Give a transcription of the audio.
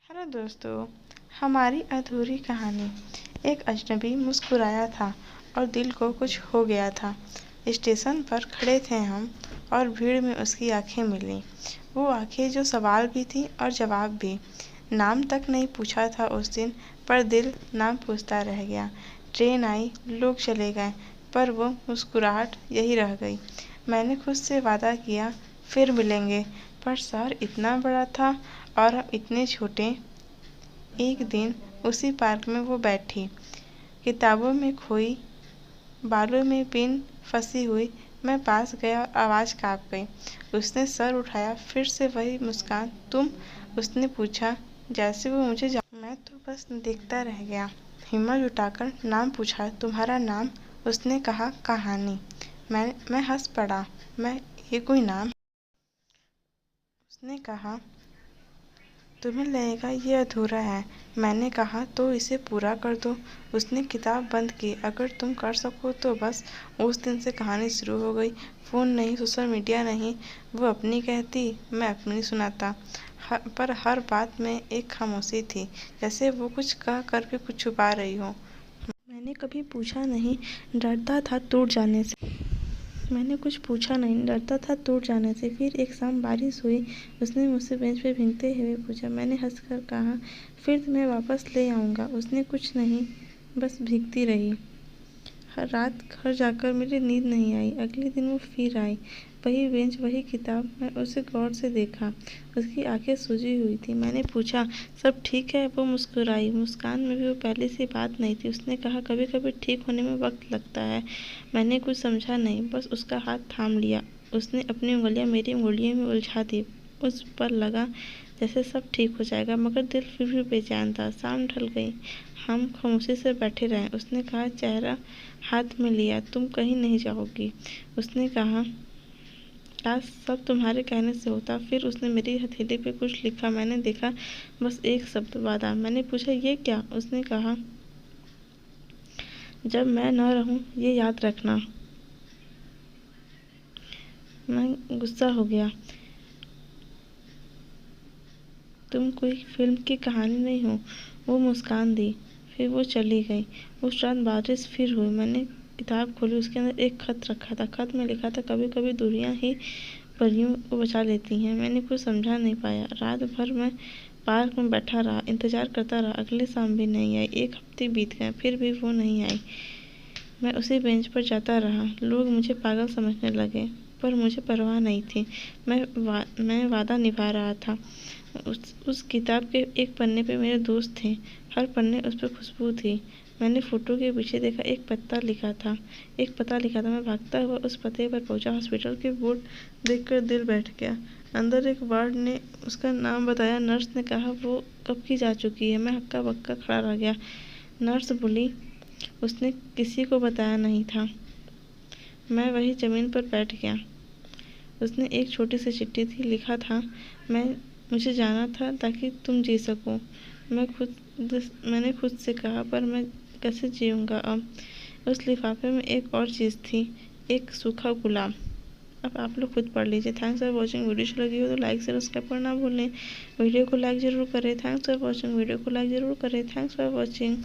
Hello दोस्तों, हमारी अधूरी कहानी। एक अजनबी मुस्कुराया था और दिल को कुछ हो गया था। स्टेशन पर खड़े थे हम और भीड़ में उसकी आंखें मिलीं। वो आंखें जो सवाल भी थीं और जवाब भी। नाम तक नहीं पूछा था उस दिन, पर दिल नाम पूछता रह गया। ट्रेन आई, लोग चले गए, पर वो मुस्कुराहट यही रह गई। मैंने खुद से वादा किया फिर मिलेंगे, पर शहर इतना बड़ा था और हम इतने छोटे। एक दिन उसी पार्क में वो बैठी, किताबों में खोई, बालों में पिन फंसी हुई। मैं पास गया और आवाज़ काँप गई। उसने सर उठाया, फिर से वही मुस्कान। तुम? उसने पूछा, जैसे वो मुझे मैं तो बस देखता रह गया। हिम्मत जुटाकर नाम पूछा, तुम्हारा नाम? उसने कहा, कहानी। मैं हंस पड़ा। ये कोई नाम? उसने कहा, तुम्हें लगेगा ये अधूरा है। मैंने कहा, तो इसे पूरा कर दो। उसने किताब बंद की। अगर तुम कर सको तो बस। उस दिन से कहानी शुरू हो गई। फ़ोन नहीं, सोशल मीडिया नहीं। वो अपनी कहती, मैं अपनी सुनाता। पर हर बात में एक खामोशी थी, जैसे वो कुछ कह कर भी कुछ छुपा रही हो। मैंने कभी पूछा नहीं, डरता था टूट जाने से। डरता था टूट जाने से। फिर एक शाम बारिश हुई। उसने मुझसे बेंच पे भीगते हुए पूछा। मैंने हंसकर कहा, फिर तुम्हें वापस ले आऊँगा। उसने कुछ नहीं, बस भीगती रही। हर रात घर जाकर मेरी नींद नहीं आई। अगले दिन वो फिर आई, वही बेंच, वही किताब। मैं उसे गौर से देखा। उसकी आंखें सूजी हुई थी। मैंने पूछा, सब ठीक है? वो मुस्कुराई। मुस्कान में भी वो पहले सी बात नहीं थी। उसने कहा, कभी कभी ठीक होने में वक्त लगता है। मैंने कुछ समझा नहीं, बस उसका हाथ थाम लिया। उसने अपनी उंगलियां मेरी उंगलियों में उलझा दी। उस पर लगा जैसे सब ठीक हो जाएगा, मगर दिल फिर भी बेचैन था। शाम ढल गई, हम खामोशी से बैठे रहे। उसने कहा, चेहरा हाथ में लिया, तुम कहीं नहीं जाओगी। उसने कहा, काश सब तुम्हारे कहने से होता। फिर उसने मेरी हथेली पे कुछ लिखा। मैंने देखा, बस एक शब्द, वादा। मैंने पूछा, ये क्या? उसने कहा, जब मैं न रहूं ये याद रखना। मैं गुस्सा हो गया। तुम कोई फिल्म की कहानी नहीं हो। वो मुस्कान दी, फिर वो चली गई। उस रात बारिश फिर हुई। मैंने किताब खोली, उसके अंदर एक खत रखा था। खत में लिखा था, कभी कभी दूरियां ही परियों को बचा लेती हैं। मैंने कुछ समझा नहीं पाया। रात भर मैं पार्क में बैठा रहा, इंतजार करता रहा। अगली शाम भी नहीं आई। एक हफ्ते बीत गए, फिर भी वो नहीं आई। मैं उसी बेंच पर जाता रहा। लोग मुझे पागल समझने लगे, पर मुझे परवाह नहीं थी। मैं वादा निभा रहा था। उस किताब के एक पन्ने पे मेरे दोस्त थे। हर पन्ने उस पर खुशबू थी। मैंने फोटो के पीछे देखा, एक पता लिखा था। मैं भागता हुआ उस पते पर पहुंचा। हॉस्पिटल के बोर्ड देखकर दिल बैठ गया। अंदर एक वार्ड ने उसका नाम बताया। नर्स ने कहा, वो कब की जा चुकी है। मैं हक्का बक्का खड़ा रह गया। नर्स बोली, उसने किसी को बताया नहीं था। मैं वही ज़मीन पर बैठ गया। उसने एक छोटी सी चिट्ठी थी, लिखा था, मुझे जाना था ताकि तुम जी सको। मैंने खुद से कहा, पर मैं कैसे जीऊँगा अब? उस लिफाफे में एक और चीज़ थी, एक सूखा गुलाब। अब आप लोग खुद पढ़ लीजिए। Thanks for watching. वीडियो अच्छी लगी हो तो लाइक से सब्सक्राइब करना भूलें। वीडियो को लाइक ज़रूर करें। Thanks for watching. वीडियो को लाइक ज़रूर करें। Thanks for watching.